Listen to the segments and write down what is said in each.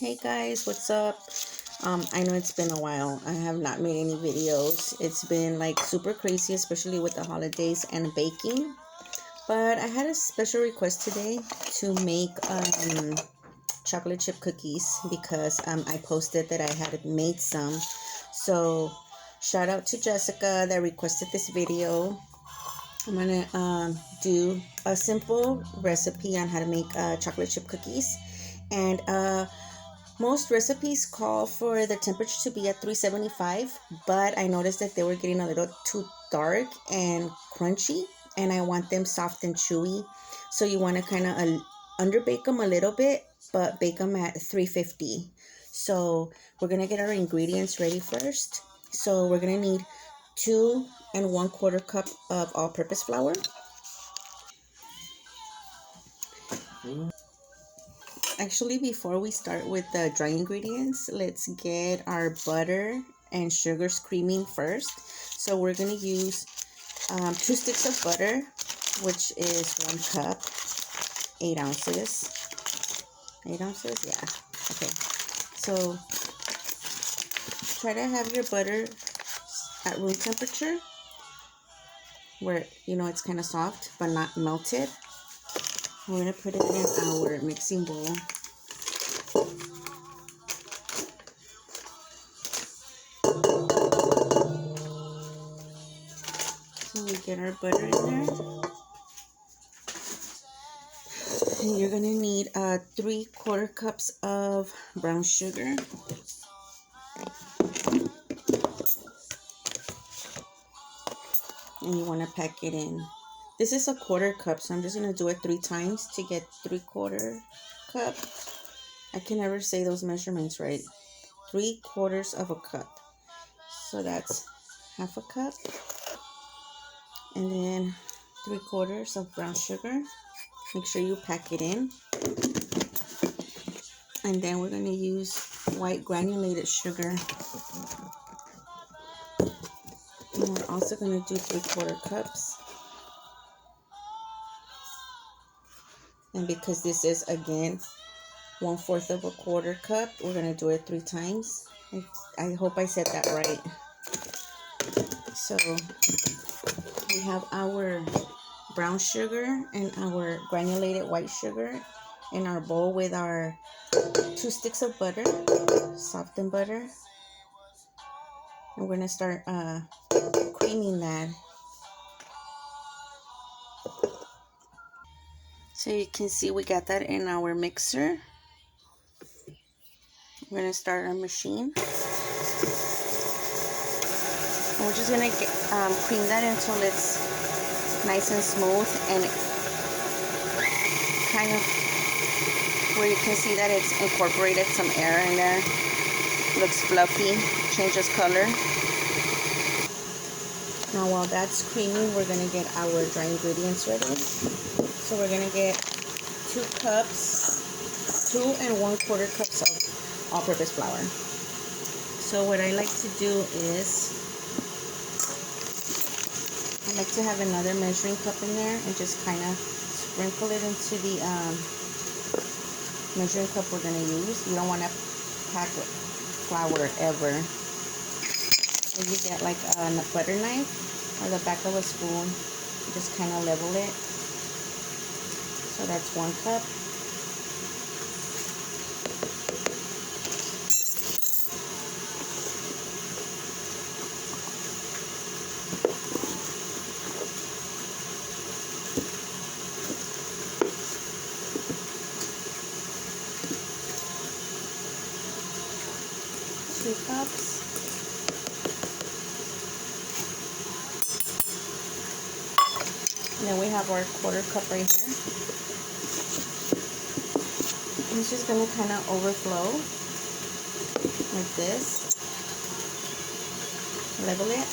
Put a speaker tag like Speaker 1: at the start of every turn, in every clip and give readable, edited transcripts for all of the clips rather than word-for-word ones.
Speaker 1: Hey guys, what's up? I know it's been a while. I have not made any videos. It's been like super crazy, especially with the holidays and baking. But I had a special request today to make chocolate chip cookies because I posted that I had made some. So shout out to Jessica that requested this video. I'm gonna do a simple recipe on how to make chocolate chip cookies, and most recipes call for the temperature to be at 375, but I noticed that they were getting a little too dark and crunchy, and I want them soft and chewy. So you want to kind of underbake them a little bit, but bake them at 350. So we're going to get our ingredients ready first. So we're going to need 2 1/4 cup of all-purpose flour. Actually, before we start with the dry ingredients, let's get our butter and sugar creaming first. So we're going to use 2 sticks of butter, which is 1 cup, 8 ounces. 8 ounces? Yeah. Okay. So try to have your butter at room temperature where, it's kind of soft but not melted. We're going to put it in our mixing bowl. So we get our butter in there. And you're going to need 3/4 cups of brown sugar. And you want to pack it in. This is a 1/4 cup, so I'm just going to do it 3 times to get 3/4 cup. I can never say those measurements right. 3/4 of a cup. So that's 1/2 cup. And then 3/4 of brown sugar. Make sure you pack it in. And then we're going to use white granulated sugar. And we're also going to do 3/4 cups. And because this is, again, 1/4 of a 1/4 cup, we're going to do it 3 times. I hope I said that right. So we have our brown sugar and our granulated white sugar in our bowl with our 2 sticks of butter, softened butter. And we're going to start creaming that. So you can see we got that in our mixer. We're going to start our machine. And we're just going to cream that until it's nice and smooth and kind of where you can see that it's incorporated some air in there. Looks fluffy, changes color. Now while that's creaming, we're going to get our dry ingredients ready. So we're going to get 2 cups, 2 1/4 cups of all-purpose flour. So what I like to do is, I like to have another measuring cup in there and just kind of sprinkle it into the measuring cup we're going to use. You don't want to pack flour ever. So you get like a butter knife or the back of a spoon, just kind of level it. So that's 1 cup. Two cups. And then we have our 1/4 cup right here. And it's just going to kind of overflow like this. Level it.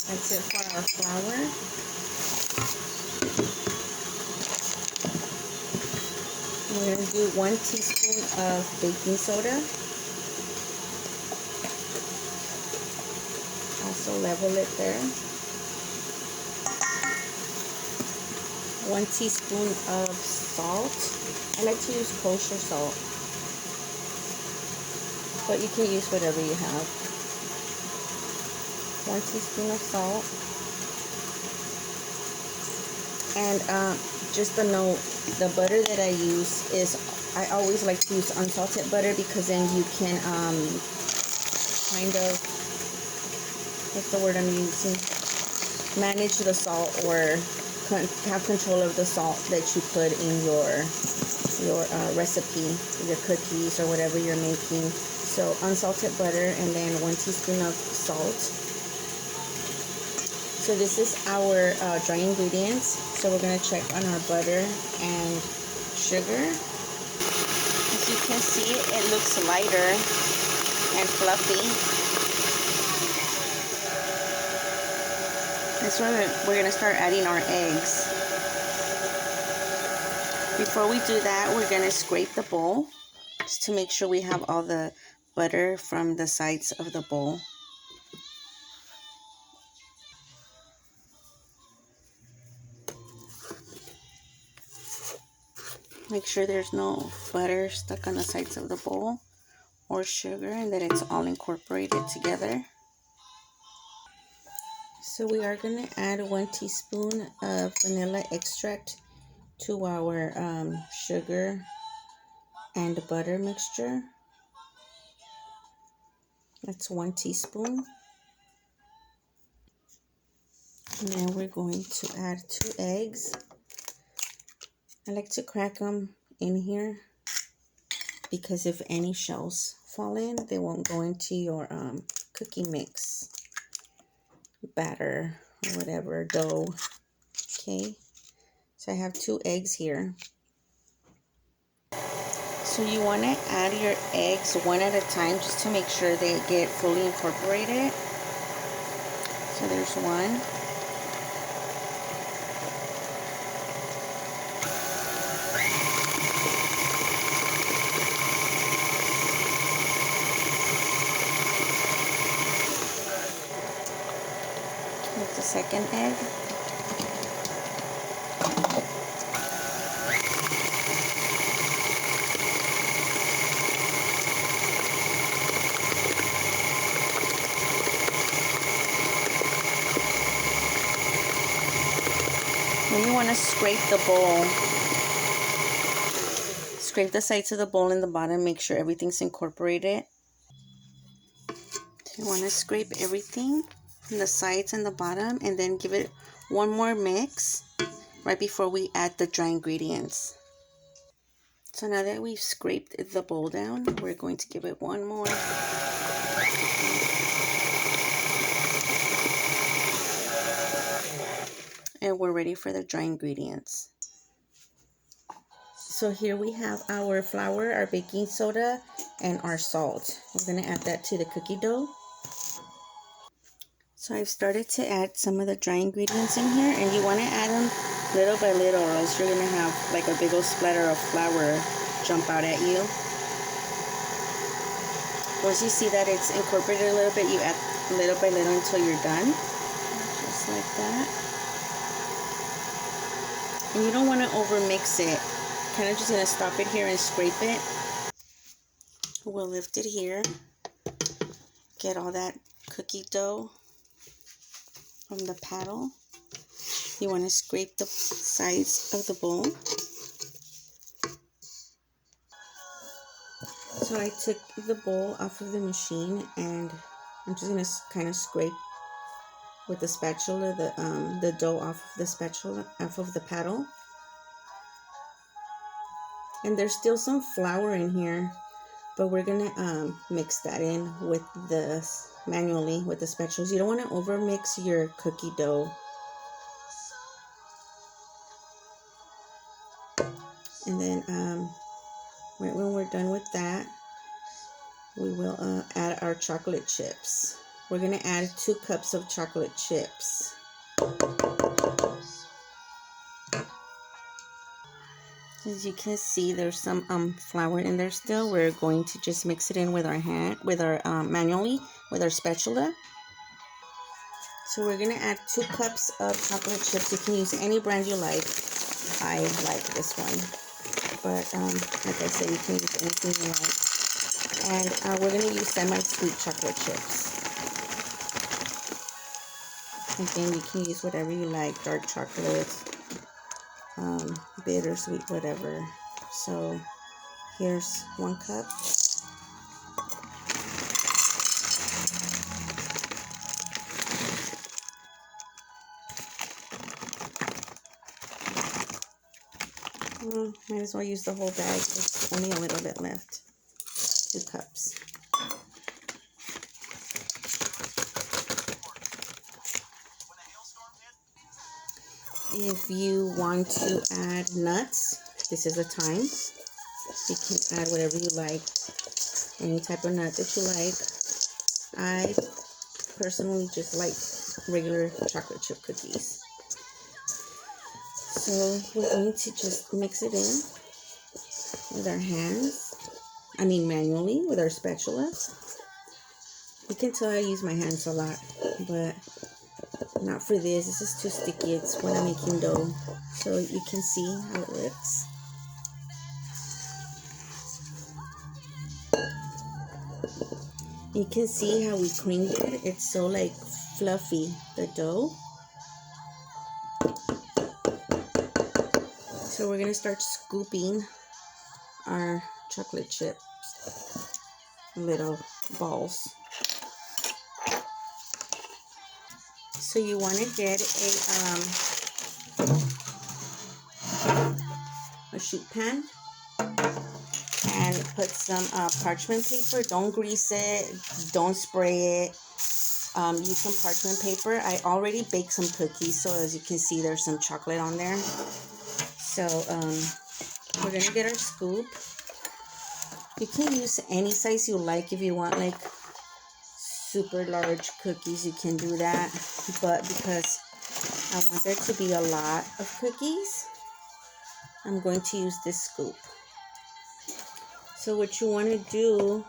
Speaker 1: That's it for our flour. We're going to do 1 teaspoon of baking soda. Also level it there. 1 teaspoon of salt. I like to use kosher salt, but you can use whatever you have. 1 teaspoon of salt. And just a note, the butter that I use is, I always like to use unsalted butter, because then you can kind of, what's the word I'm using, manage the salt, or have control of the salt that you put in your recipe, your cookies or whatever you're making. So unsalted butter, and then 1 teaspoon of salt. So this is our dry ingredients. So we're going to check on our butter and sugar. As you can see, it looks lighter and fluffy. That's where we're going to start adding our eggs. Before we do that, we're going to scrape the bowl just to make sure we have all the butter from the sides of the bowl. Make sure there's no butter stuck on the sides of the bowl or sugar, and that it's all incorporated together. So we are going to add 1 teaspoon of vanilla extract to our sugar and butter mixture. That's 1 teaspoon. And then we're going to add 2 eggs. I like to crack them in here, because if any shells fall in, they won't go into your cookie mix, batter, or whatever, dough. Okay, so I have 2 eggs here. So you want to add your eggs one at a time, just to make sure they get fully incorporated. So there's 1. That's the second egg. Then you want to scrape the bowl. Scrape the sides of the bowl and the bottom. Make sure everything's incorporated. You want to scrape everything from the sides and the bottom, and then give it one more mix right before we add the dry ingredients. So now that we've scraped the bowl down, we're going to give it one more. And we're ready for the dry ingredients. So here we have our flour, our baking soda, and our salt. We're going to add that to the cookie dough. So I've started to add some of the dry ingredients in here, and you want to add them little by little, or else you're going to have like a big old splatter of flour jump out at you. Once you see that it's incorporated a little bit, you add little by little until you're done. Just like that. And you don't want to over mix it. Kind of just going to stop it here and scrape it. We'll lift it here. Get all that cookie dough from the paddle. You want to scrape the sides of the bowl. So I took the bowl off of the machine, and I'm just going to kind of scrape with the spatula the dough off of the spatula, off of the paddle. And there's still some flour in here, but we're going to mix that in with manually with the spatulas. You don't want to over mix your cookie dough. And then right when we're done with that, we will add our chocolate chips. We're going to add 2 cups of chocolate chips. As you can see, there's some flour in there still. We're going to just mix it in with our hand, manually with our spatula. So we're going to add 2 cups of chocolate chips. You can use any brand you like. I like this one. But like I said, you can use anything you like. And we're going to use semi-sweet chocolate chips. Again, you can use whatever you like, dark chocolate, bittersweet, whatever. So here's 1 cup. Might as well use the whole bag. There's only a little bit left. 2 cups. If you want to add nuts, this is the time. You can add whatever you like, any type of nut that you like. I personally just like regular chocolate chip cookies. So we're going to just mix it in with our hands. I mean manually with our spatula. You can tell I use my hands a lot, but not for this. This is too sticky. It's when I'm making dough. So you can see how it looks. You can see how we creamed it. It's so like fluffy, the dough. So we're gonna start scooping our chocolate chips, little balls. So you want to get a sheet pan and put some parchment paper. Don't grease it, don't spray it. Use some parchment paper. I already baked some cookies, so as you can see, there's some chocolate on there. So we're gonna get our scoop. You can use any size you like. If you want like super large cookies, you can do that, but because I want there to be a lot of cookies, I'm going to use this scoop. So what you want to do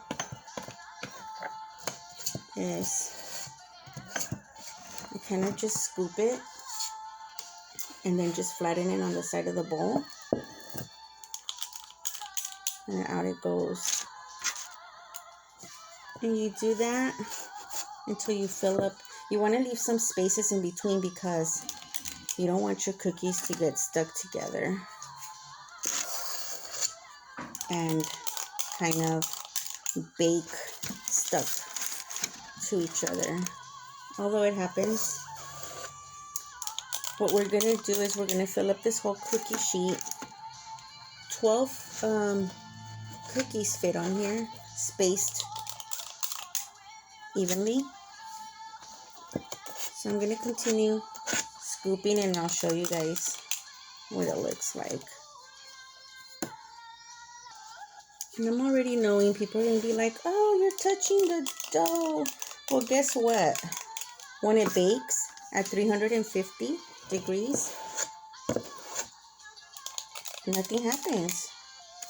Speaker 1: is you kind of just scoop it and then just flatten it on the side of the bowl, and then out it goes. And you do that until you fill up. You want to leave some spaces in between because you don't want your cookies to get stuck together and kind of bake stuck to each other. Although it happens, what we're gonna do is we're gonna fill up this whole cookie sheet. 12 cookies fit on here, spaced evenly. So I'm gonna continue scooping and I'll show you guys what it looks like. And I'm already knowing people are gonna be like, oh, you're touching the dough. Well, guess what? When it bakes at 350 degrees, nothing happens.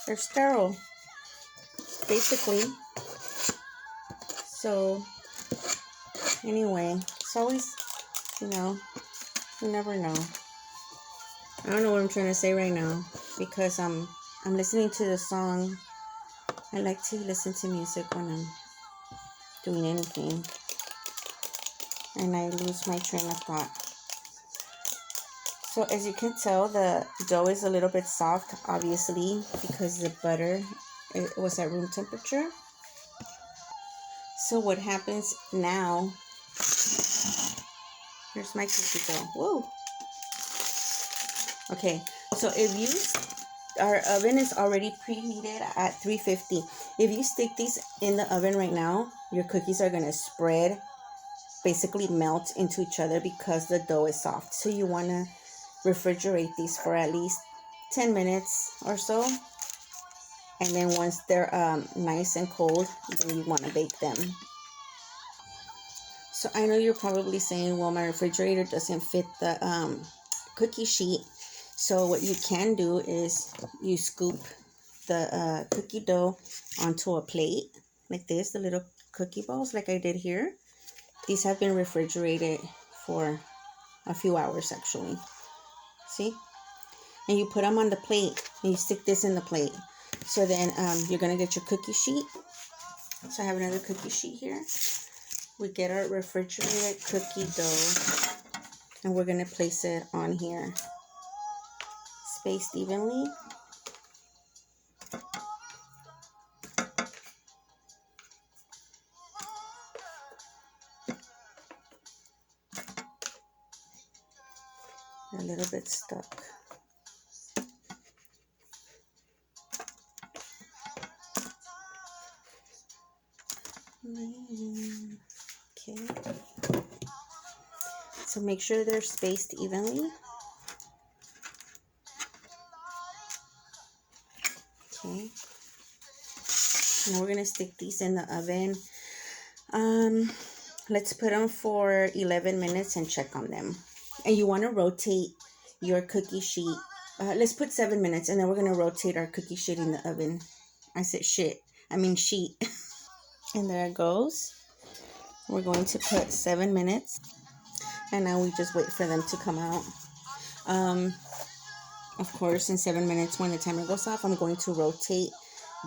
Speaker 1: They're sterile, basically. So anyway, it's always, you never know. I don't know what I'm trying to say right now because I'm listening to the song. I like to listen to music when I'm doing anything, and I lose my train of thought. So as you can tell, the dough is a little bit soft, obviously, because the butter it was at room temperature. So what happens now, here's my cookie dough. Whoa. Okay, so our oven is already preheated at 350. If you stick these in the oven right now, your cookies are going to spread, basically melt into each other because the dough is soft. So you want to refrigerate these for at least 10 minutes or so. And then once they're nice and cold, then you want to bake them. So I know you're probably saying, well, my refrigerator doesn't fit the cookie sheet. So what you can do is you scoop the cookie dough onto a plate like this, the little cookie balls like I did here. These have been refrigerated for a few hours actually. See? and you put them on the plate, and you stick this in the plate. So then you're gonna get your cookie sheet. So I have another cookie sheet here. We get our refrigerated cookie dough, and we're gonna place it on here, spaced evenly. A little bit stuck. Okay. So make sure they're spaced evenly. Okay. Now we're gonna stick these in the oven. Let's put them for 11 minutes and check on them. And you want to rotate your cookie sheet. Let's put 7 minutes, and then we're gonna rotate our cookie sheet in the oven. I said shit. I mean sheet. And there it goes. We're going to put 7 minutes, and now we just wait for them to come out. Of course, in 7 minutes, when the timer goes off, I'm going to rotate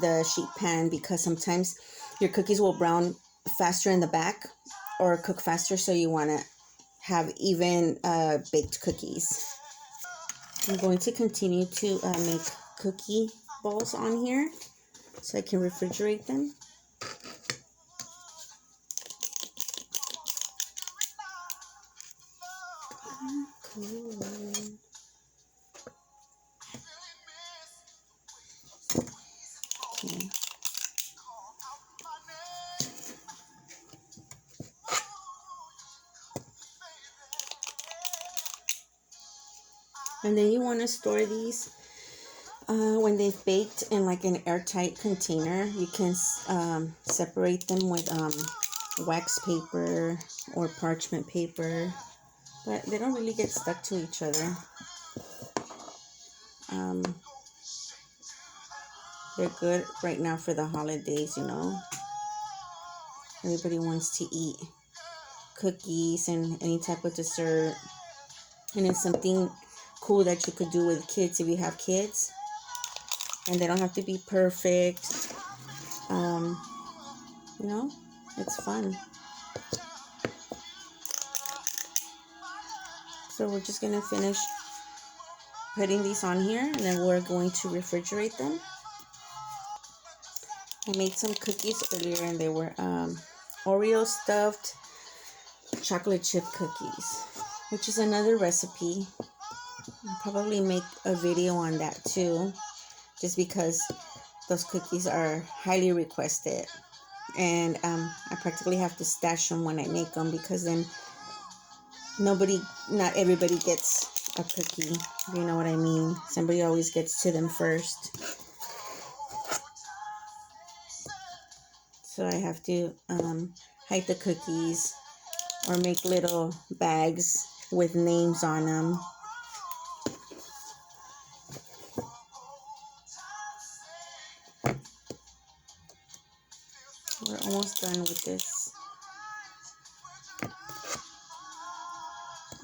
Speaker 1: the sheet pan, because sometimes your cookies will brown faster in the back or cook faster, so you want to have even baked cookies. I'm going to continue to make cookie balls on here so I can refrigerate them. Cool. Okay. And then you want to store these when they've baked in like an airtight container. You can separate them with wax paper or parchment paper, but they don't really get stuck to each other. They're good right now for the holidays, you know. Everybody wants to eat cookies and any type of dessert, and it's something cool that you could do with kids if you have kids. And they don't have to be perfect. You know, it's fun. So we're just gonna finish putting these on here, and then we're going to refrigerate them. I made some cookies earlier, and they were Oreo stuffed chocolate chip cookies, which is another recipe. I'll probably make a video on that too, just because those cookies are highly requested, and I practically have to stash them when I make them, because then not everybody gets a cookie, you know what I mean. Somebody always gets to them first, so I have to hide the cookies or make little bags with names on them. We're almost done with this.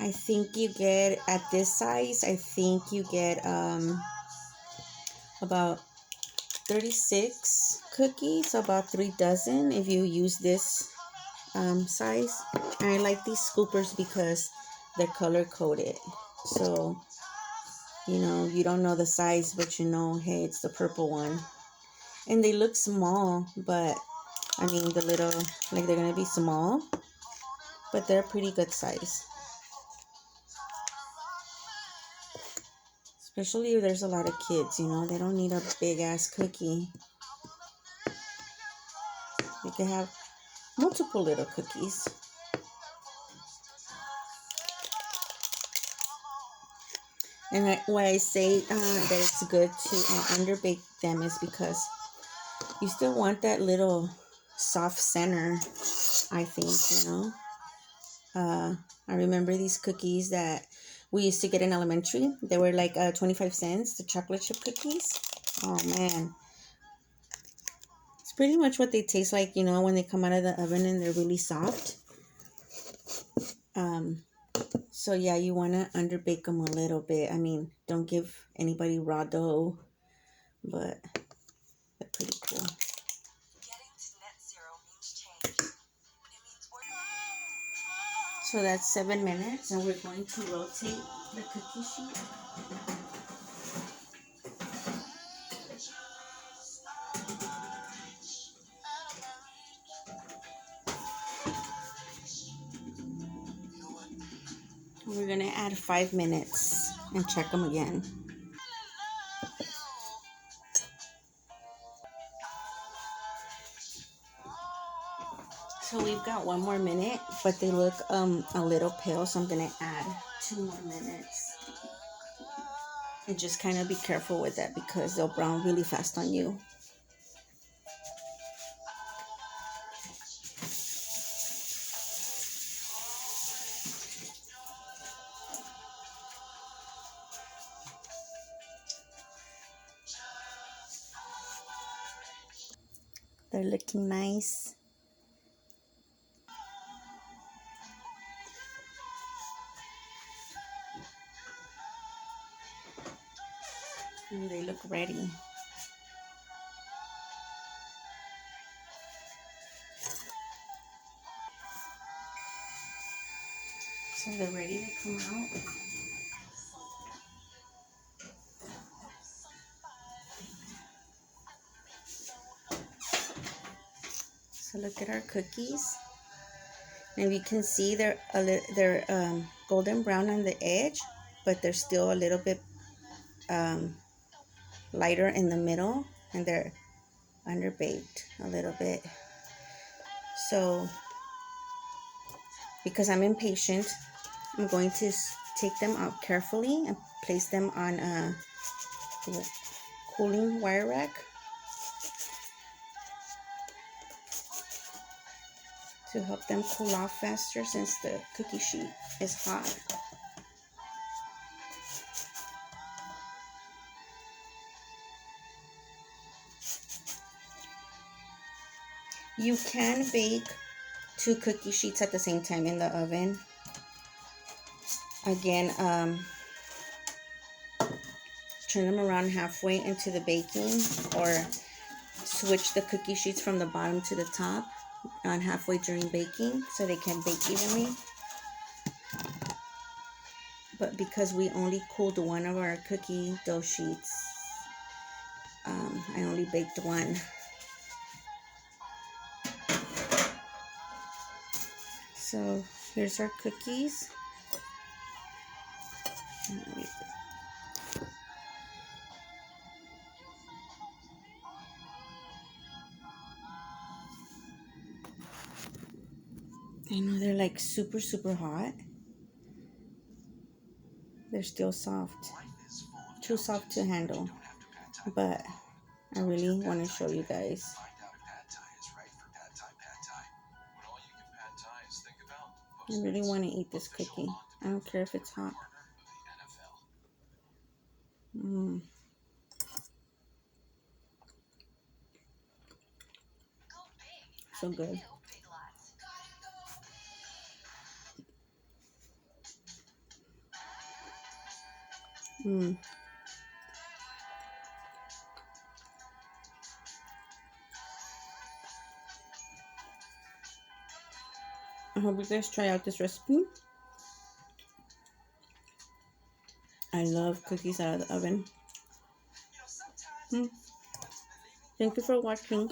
Speaker 1: I think you get, at this size, I think you get about 36 cookies, about 3 dozen if you use this size. And I like these scoopers because they're color coded, so you know, you don't know the size, but you know, hey, it's the purple one. And they look small, but I mean, the little, like, they're gonna be small, but they're pretty good size. Especially if there's a lot of kids, you know, they don't need a big ass cookie. You can have multiple little cookies. And why I say that it's good to underbake them is because you still want that little soft center, I think, you know. I remember these cookies that we used to get in elementary. They were like 25 cents, the chocolate chip cookies. Oh, man. It's pretty much what they taste like, you know, when they come out of the oven and they're really soft. So yeah, you want to underbake them a little bit. I mean, don't give anybody raw dough, but they're pretty cool. So that's 7 minutes, and we're going to rotate the cookie sheet. We're gonna add 5 minutes and check them again. So we've got 1 more minute, but they look a little pale, so I'm gonna add 2 more minutes. And just kind of be careful with that because they'll brown really fast on you. They're looking nice. Ooh, they look ready. So they're ready to come out. So look at our cookies. And you can see they're golden brown on the edge, but they're still a little bit lighter in the middle, and they're underbaked a little bit. So because I'm impatient, I'm going to take them out carefully and place them on a cooling wire rack to help them cool off faster since the cookie sheet is hot. You can bake 2 cookie sheets at the same time in the oven. Again, turn them around halfway into the baking, or switch the cookie sheets from the bottom to the top on halfway during baking so they can bake evenly. But because we only cooled one of our cookie dough sheets, I only baked one. So here's our cookies. I know they're like super, super hot. They're still soft. Too soft to handle. But I really want to show you guys. I really want to eat this cookie. I don't care if it's hot. So good. I hope you guys try out this recipe. I love cookies out of the oven. Thank you for watching.